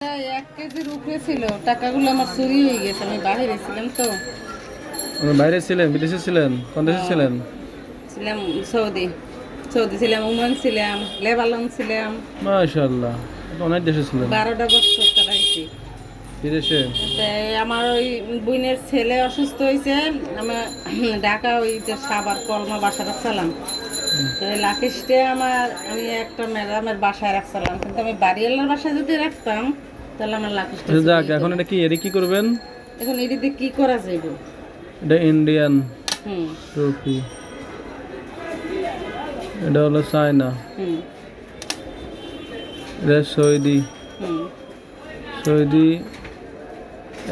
1 কেজির উপরে ছিল, টাকাগুলো আমার চুরি হয়ে গেছে। আমি বাইরে ছিলাম তো। বাইরে ছিলেন, বিদেশে ছিলেন? কোন দেশে ছিলেন? ছিলাম সৌদি। সৌদি ছিলাম, ওমান ছিলাম, লেবানন ছিলাম। মাশাআল্লাহ, অনেক দেশে ছিলেন। 12টা বছর কাটাইছি বিদেশে? আমার ওই বোনের ছেলে অসুস্থ হয়েছে। আমি ঢাকা ওই যে সাবার কলমা বাসা রাখছিলাম। তো এই লাকিসটা আমি একটা ম্যাডামের বাসায় রাখছিলাম, কিন্তু আমি বাড়িওয়ালার বাসায় যদি রাখতাম তাহলে আমার লাকিসটা আচ্ছা যাক, এখন এটা কি এর কি করবেন? এখন এটিতে কি করা যাইব? এটা ইন্ডিয়ান হুম ট্রফি, এটা হলো চায়না, হুম এটা সৌদি। হুম সৌদি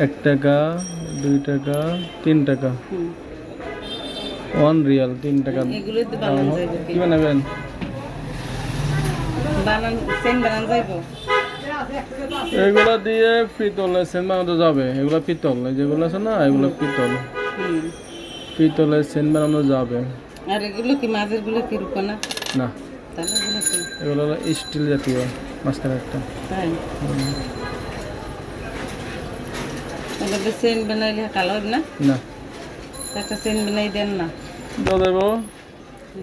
1 টাকা, 2 টাকা, 3 টাকা, হুম 1 রিয়াল, 3 টাকা। এগুলো তো বানান যাইব কি বানাবেন? চেন বানান যাইব। এগুলা দিয়ে পিতলের সেন বানানো যাবে। এগুলা পিতল, এই যেগুলো আছে না, এগুলো পিতল। হুম পিতলের সেন বানানো যাবে। আর এগুলো কি মাছের গুলো কি রূপ না? না, তাহলে এগুলো কি? এগুলো হলো স্টিল জাতীয় মাঝখানে একটা। তাই তাহলে চেন বানাইলে কালো হবে না? না, একটা চেন বানাই দেন না, দেবো।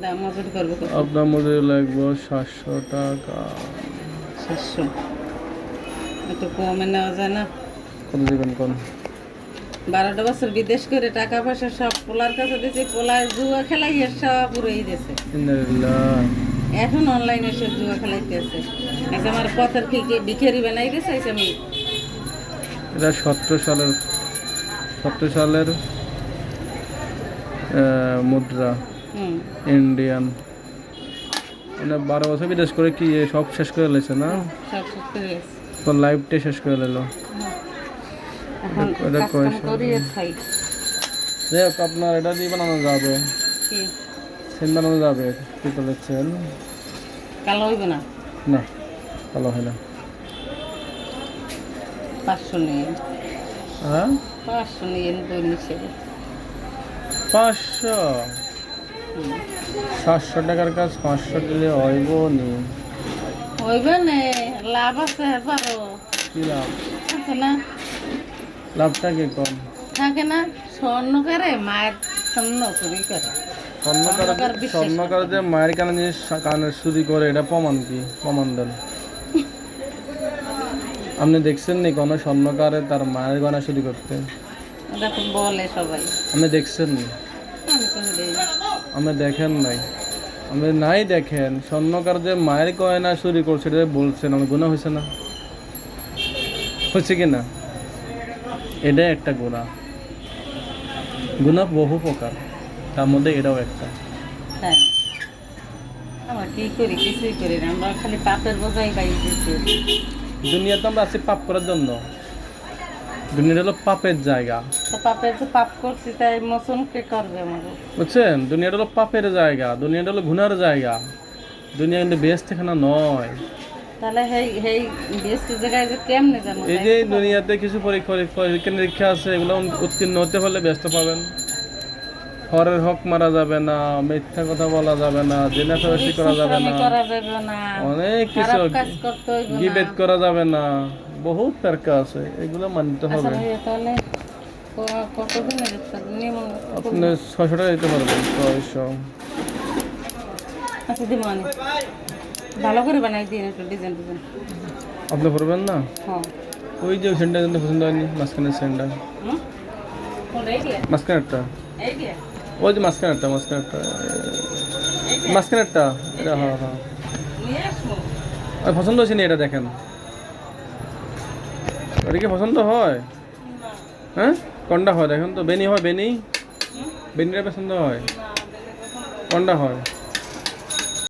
দাম মজুরি করবো কত? আপনার মজুরি লাগবে 700 টাকা। 700? একটু কমে নেওয়া যায় না? কত দেবেন কোন? 12টা বছর বিদেশ করে টাকা পয়সা সব পোলার কাছে দিয়েছি, পোলায় জুয়া খেলাই সব উড়েই দিয়েছে। ইন্নালিল্লাহ। এখন অনলাইনে সে জুয়া খেলাইতেছে। আচ্ছা আমার পথের ভিখারি বানাই দিয়েছে। আমি এটা 17 সালের মুদ্রা, হুম ইন্ডিয়ান। মানে 12 বছর বিদেশ করে কি সব শেষ করে লেছে না? সব শেষ করে গেছে। তোর লাইফটাই শেষ করে নিল। এখন এটা কাজ কাম করি আর খাই। যাই হোক, আপনার এটা দিয়ে বানানো যাবে, কি চেন বানানো যাবে, পিতলের চেন। কালো হইব না? না, ভালো হয় না। 500 নিয়ে, হ্যাঁ, 500 নিয়ে দৈন হিসেবে। 500? 700 টাকার কাজ 500 দিলে হইব নি? হইবে না, লাভ আছে পারো। কি লাভ? আছে না? লাভটা কি কম? থাকে না, স্বর্ণ করে মায়ের স্বর্ণ চুরি করে। স্বর্ণকার যে মায়ের কানে জিনিস কানের চুরি করে, এটা প্রমাণ কি? প্রমাণ দেন। আপনি দেখছেন নি কোনো স্বর্ণকারে তার মায়ের গয়না চুরি করতে? এটা তো বলে সবাই, আপনি দেখছেন নি? আমি তো দেই না। আপনি দেখেন নাই? আপনি নাই দেখেন, স্বর্ণকার যে মায়ের গয়না চুরি করছে এটা বলছেন, আমার গুনাহ হয়েছে না? হচ্ছে কি না? এটাই একটা গুনাহ। গুনাহ বহু প্রকার, তার মধ্যে এটাও একটা। হ্যাঁ, আমরা কি করি? কিছুই করি না, আমরা খালি পাপের বোঝাই বাইরে দিচ্ছি। দুনিয়াতে আমরা আছি পাপ করার জন্য। দুনিয়াটা হলো পাপের জায়গা, তো পাপের যে পাপ করছি তাই মোচন কে করবে আমাকে? বুঝছেন? দুনিয়াটা হলো পাপের জায়গা, দুনিয়াটা হলো গুনার জায়গা। দুনিয়া কিন্তু বেস্ট ঠিকানা নয়। তাহলে হেই বেস্ট জায়গায় যে কেমনে যাবো? এই যে দুনিয়াতে কিছু পরীক্ষা নিরীক্ষা আছে, এগুলো উত্তীর্ণ হতে হলে ব্যস্ত পাবেন। হরের হক মারা যাবে না, মিথ্যা কথা বলা যাবে না, জেনা ফেরসি করা যাবে না, করা যাবে না, অনেক কিছু, খারাপ কাজ করতে হইব না। গিবেট করা যাবে না, বহুত তর্ক আছে, এগুলো মানতে আচ্ছা হবে। ভাইয়া, তাহলে কতদিনের নিয়ম? আপনি 600 টাকা দিতে পারবেন। 600? আচ্ছা দিব আমি, ভালো করে বানাই দিন একটু ডিজাইন ডিজাইন। আপনি করবেন না? হ্যাঁ। ওই যে সেন্টার কিন্তু পছন্দ হয়নি, মাঝখানের সেন্টার, হুম কোনটা? এই দিয়ে? মাঝখানেরটা, এই দিয়ে? ওই যে মাঝখানেরটা, মাঝখানেরটা এটা। হ্যাঁ হ্যাঁ, নিয়ে আসবো। আর পছন্দ হয়েছে না? এটা দেখেন, এটা কি পছন্দ হয়? হ্যাঁ, কোনটা হয় দেখেন তো? বেনি হয়? বেনিটা পছন্দ হয়? কোনটা হয়?